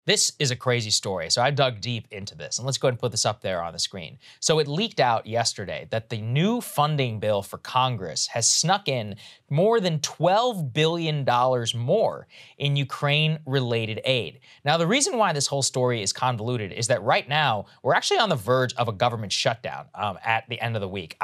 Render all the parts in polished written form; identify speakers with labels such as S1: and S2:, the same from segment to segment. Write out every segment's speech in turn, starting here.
S1: This is a crazy story, so I dug deep into this, and let's go ahead and put this up there on the screen. So it leaked out yesterday that the new funding bill for Congress has snuck in more than $12 billion more in Ukraine-related aid. Now, the reason why this whole story is convoluted is that right now, we're actually on the verge of a government shutdown at the end of the week.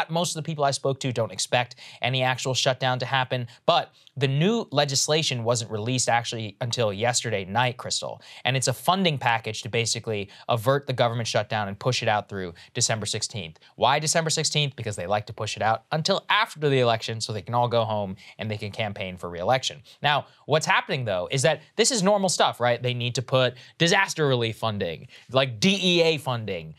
S1: Most of the people I spoke to don't expect any actual shutdown to happen, but the new legislation wasn't released actually until yesterday night, Krystal, and it's a funding package to basically avert the government shutdown and push it out through December 16th. Why December 16th? Because they like to push it out until after the election so they can all go home and they can campaign for re-election. Now, what's happening though is that this is normal stuff, right? They need to put disaster relief funding, like DEA funding.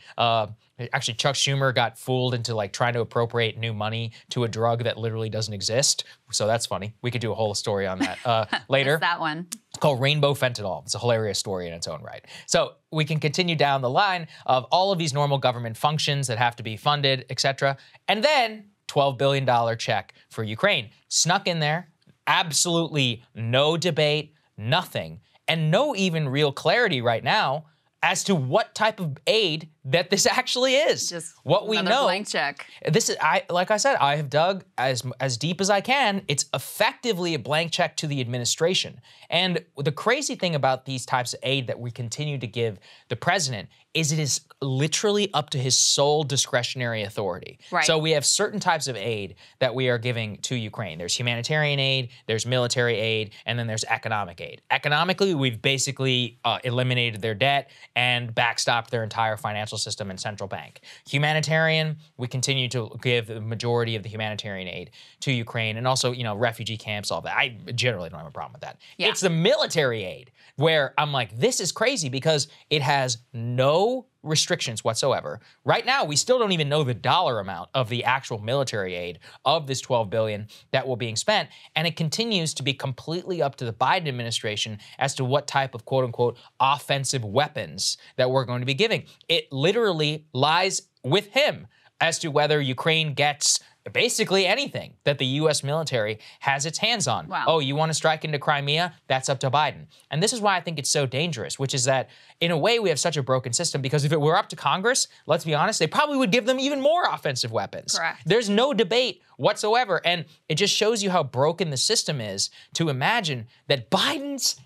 S1: Actually, Chuck Schumer got fooled into like trying to appropriate new money to a drug that literally doesn't exist. So that's funny. We could do a whole story on that later.
S2: That one.
S1: It's called Rainbow Fentanyl. It's a hilarious story in its own right. So we can continue down the line of all of these normal government functions that have to be funded, etc. And then $12 billion check for Ukraine. Snuck in there, absolutely no debate, nothing, and no even real clarity right now as to what type of aid that this actually is.
S2: Just
S1: what we know.
S2: Blank check.
S1: This is, like I said, I have dug as deep as I can. It's effectively a blank check to the administration. And the crazy thing about these types of aid that we continue to give the president is it is literally up to his sole discretionary authority.
S2: Right.
S1: So we have certain types of aid that we are giving to Ukraine. There's humanitarian aid, there's military aid, and then there's economic aid. Economically, we've basically eliminated their debt and backstopped their entire financial system and central bank. Humanitarian, we continue to give the majority of the humanitarian aid to Ukraine, and also, refugee camps, all that. I generally don't have a problem with that.
S2: Yeah.
S1: It's the military aid where I'm like, this is crazy because it has no restrictions whatsoever. Right now, we still don't even know the dollar amount of the actual military aid of this $12 billion that will being spent, and it continues to be completely up to the Biden administration as to what type of quote-unquote offensive weapons that we're going to be giving. It literally lies with him as to whether Ukraine gets basically anything that the U.S. military has its hands on.
S2: Wow.
S1: Oh, you want to strike into Crimea? That's up to Biden. And this is why I think it's so dangerous, which is that in a way we have such a broken system because if it were up to Congress, let's be honest, they probably would give them even more offensive weapons.
S2: Correct.
S1: There's no debate whatsoever. And it just shows you how broken the system is to imagine that Biden's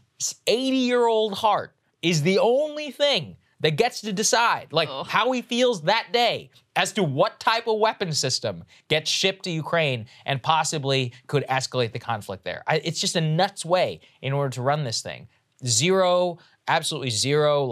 S1: 80-year-old heart is the only thing that gets to decide, how he feels that day as to what type of weapon system gets shipped to Ukraine and possibly could escalate the conflict there. It's just a nuts way in order to run this thing. Absolutely zero,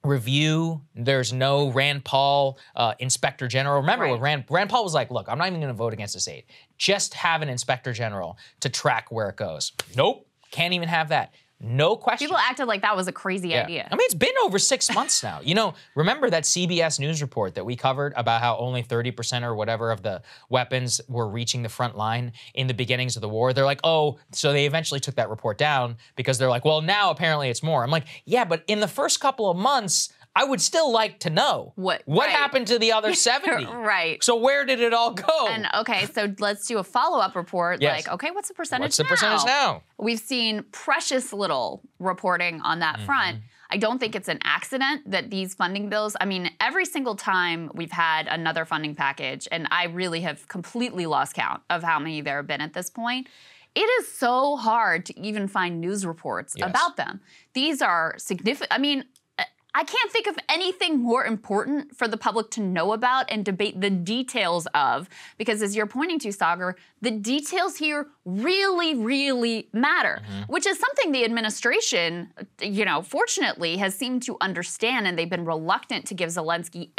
S1: review. There's no Rand Paul inspector general. Remember,
S2: Right.
S1: Rand Paul was like, look, I'm not even going to vote against this aid. Just have an inspector general to track where it goes. Nope, can't even have that. No question.
S2: People acted like that was a crazy idea.
S1: I mean, it's been over 6 months now. Remember that CBS News report that we covered about how only 30% or whatever of the weapons were reaching the front line in the beginnings of the war? They're like, oh, so they eventually took that report down because they're like, well, now apparently it's more. I'm like, yeah, but in the first couple of months, I would still like to know what
S2: right.
S1: happened to the other 70.
S2: Right.
S1: So where did it all go?
S2: And okay, so let's do a follow-up report.
S1: Yes.
S2: Okay, what's the percentage now?
S1: What's the percentage now?
S2: We've seen precious little reporting on that front. I don't think it's an accident that these funding bills, every single time we've had another funding package, and I really have completely lost count of how many there have been at this point, it is so hard to even find news reports about them. These are significant. I can't think of anything more important for the public to know about and debate the details of, because as you're pointing to, Saagar, the details here really, really matter, which is something the administration, fortunately has seemed to understand, and they've been reluctant to give Zelensky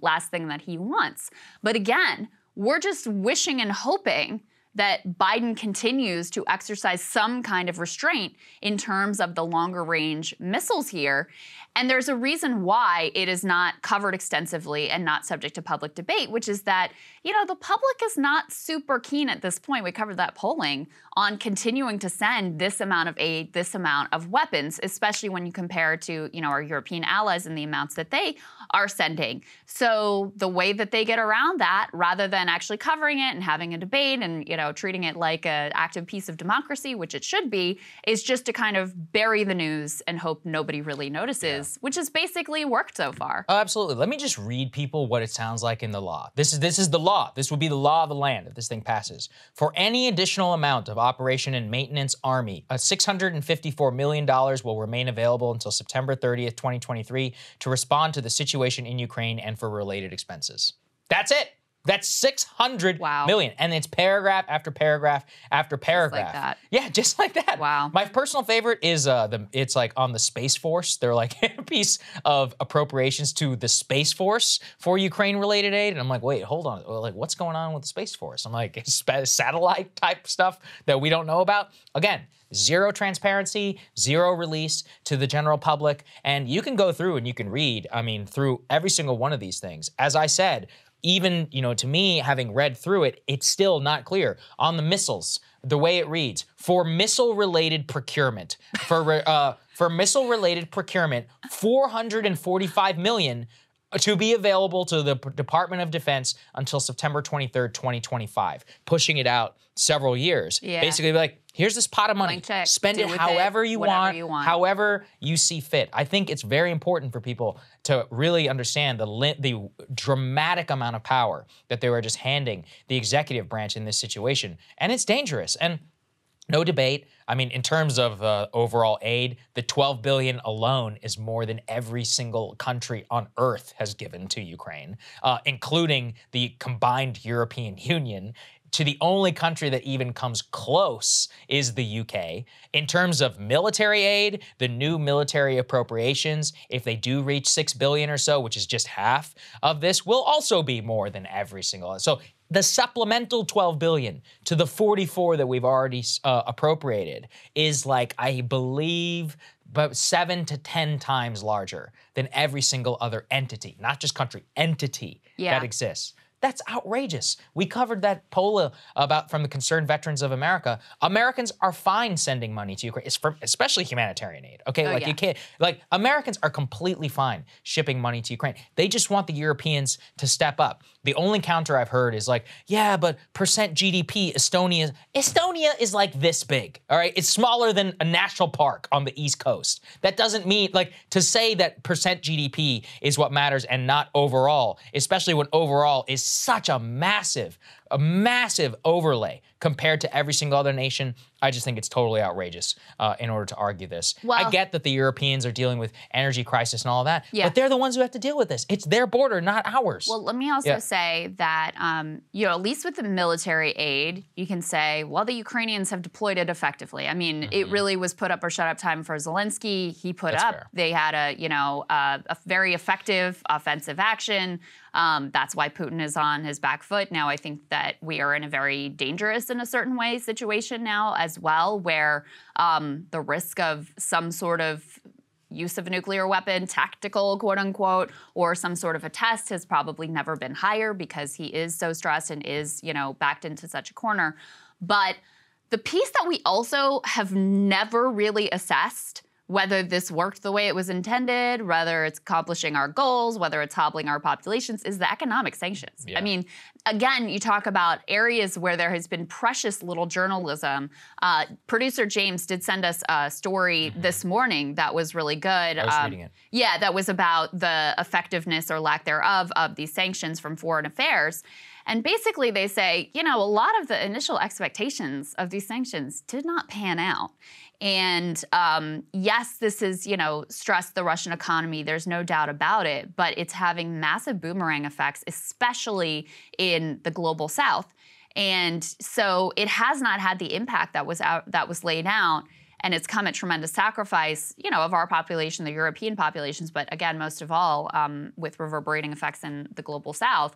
S2: last thing that he wants. But again, we're just wishing and hoping that Biden continues to exercise some kind of restraint in terms of the longer range missiles here. And there's a reason why it is not covered extensively and not subject to public debate, which is that, the public is not super keen at this point. We covered that polling on continuing to send this amount of aid, this amount of weapons, especially when you compare to, our European allies and the amounts that they are sending. So the way that they get around that, rather than actually covering it and having a debate and, treating it like an active piece of democracy, which it should be, is just to kind of bury the news and hope nobody really notices, which has basically worked so far.
S1: Oh, absolutely. Let me just read people what it sounds like in the law. This is the law. This would be the law of the land if this thing passes. For any additional amount of operation and maintenance Army, $654 million will remain available until September 30th, 2023 to respond to the situation in Ukraine and for related expenses. That's it. That's 600 million. And it's paragraph after paragraph after paragraph.
S2: Just like that.
S1: Yeah, just like that.
S2: Wow.
S1: My personal favorite is it's like on the Space Force. They're like a piece of appropriations to the Space Force for Ukraine-related aid. And I'm like, wait, hold on. Like, what's going on with the Space Force? I'm like, satellite type stuff that we don't know about. Again, zero transparency, zero release to the general public. And you can go through and you can read, I mean, through every single one of these things. As I said, even, to me, having read through it, it's still not clear. On the missiles, the way it reads, for missile-related procurement, for missile-related procurement, $445 million to be available to the Department of Defense until September 23rd, 2025, pushing it out several years.
S2: Yeah.
S1: Basically, like, here's this pot of money.
S2: Check.
S1: Spend it however you want, however you see fit. I think it's very important for people to really understand the dramatic amount of power that they were just handing the executive branch in this situation. And it's dangerous. And no debate. I mean, in terms of overall aid, the $12 billion alone is more than every single country on earth has given to Ukraine, including the combined European Union. To the only country that even comes close is the UK. In terms of military aid, the new military appropriations, if they do reach $6 billion or so, which is just half of this, will also be more than every single. So the supplemental $12 billion to the 44 that we've already appropriated is like, I believe, about 7 to 10 times larger than every single other entity, not just country, entity that exists. That's outrageous. We covered that poll from the Concerned Veterans of America. Americans are fine sending money to Ukraine, especially humanitarian aid. Okay, you can't, Americans are completely fine shipping money to Ukraine. They just want the Europeans to step up. The only counter I've heard is like, yeah, but percent GDP, Estonia is like this big, all right? It's smaller than a national park on the East Coast. That doesn't mean, to say that percent GDP is what matters and not overall, especially when overall is such a massive overlay compared to every single other nation. I just think it's totally outrageous in order to argue this. Well, I get that the Europeans are dealing with energy crisis and all that, but they're the ones who have to deal with this. It's their border, not ours.
S2: Well, let me also say that, at least with the military aid, you can say, well, the Ukrainians have deployed it effectively. I mean, it really was put up or shut up time for Zelensky. He put up. Fair. They had a very effective offensive action. That's why Putin is on his back foot. Now, I think that we are in a very dangerous, in a certain way, situation now as well, where the risk of some sort of use of a nuclear weapon, tactical, quote unquote, or some sort of a test has probably never been higher because he is so stressed and is, backed into such a corner. But the piece that we also have never really assessed, whether this worked the way it was intended, whether it's accomplishing our goals, whether it's hobbling our populations, is the economic sanctions. Yeah. I mean, again, you talk about areas where there has been precious little journalism. Producer James did send us a story this morning that was really good.
S1: I was reading it.
S2: Yeah, that was about the effectiveness or lack thereof of these sanctions from Foreign Affairs. And basically they say, a lot of the initial expectations of these sanctions did not pan out. And yes, this is, stressed the Russian economy. There's no doubt about it. But it's having massive boomerang effects, especially in the global south. And so it has not had the impact that was laid out. And it's come at tremendous sacrifice, of our population, the European populations, but again, most of all, with reverberating effects in the global south.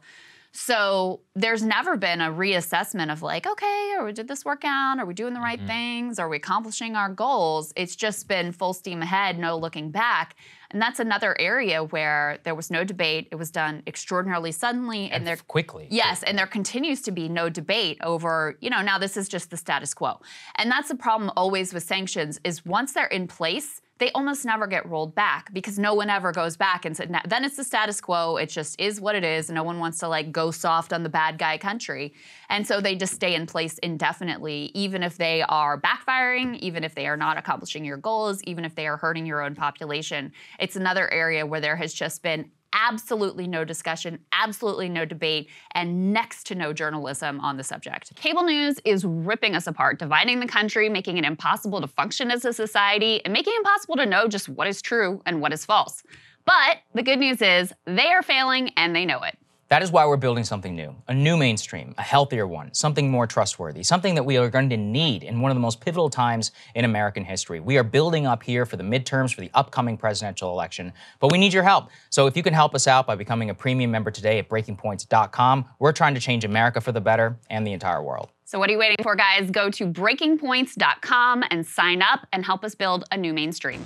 S2: So there's never been a reassessment of okay, did this work out? Are we doing the right things? Are we accomplishing our goals? It's just been full steam ahead, no looking back. And that's another area where there was no debate. It was done extraordinarily suddenly.
S1: And quickly.
S2: Yes, and there continues to be no debate over, now this is just the status quo. And that's the problem always with sanctions is once they're in place, they almost never get rolled back because no one ever goes back and said, then it's the status quo. It just is what it is. No one wants to like go soft on the bad guy country. And so they just stay in place indefinitely, even if they are backfiring, even if they are not accomplishing your goals, even if they are hurting your own population. It's another area where there has just been absolutely no discussion, absolutely no debate, and next to no journalism on the subject. Cable news is ripping us apart, dividing the country, making it impossible to function as a society, and making it impossible to know just what is true and what is false. But the good news is they are failing and they know it.
S3: That is why we're building something new, a new mainstream, a healthier one, something more trustworthy, something that we are going to need in one of the most pivotal times in American history. We are building up here for the midterms, for the upcoming presidential election, but we need your help. So if you can help us out by becoming a premium member today at breakingpoints.com, we're trying to change America for the better and the entire world.
S2: So what are you waiting for, guys? Go to breakingpoints.com and sign up and help us build a new mainstream.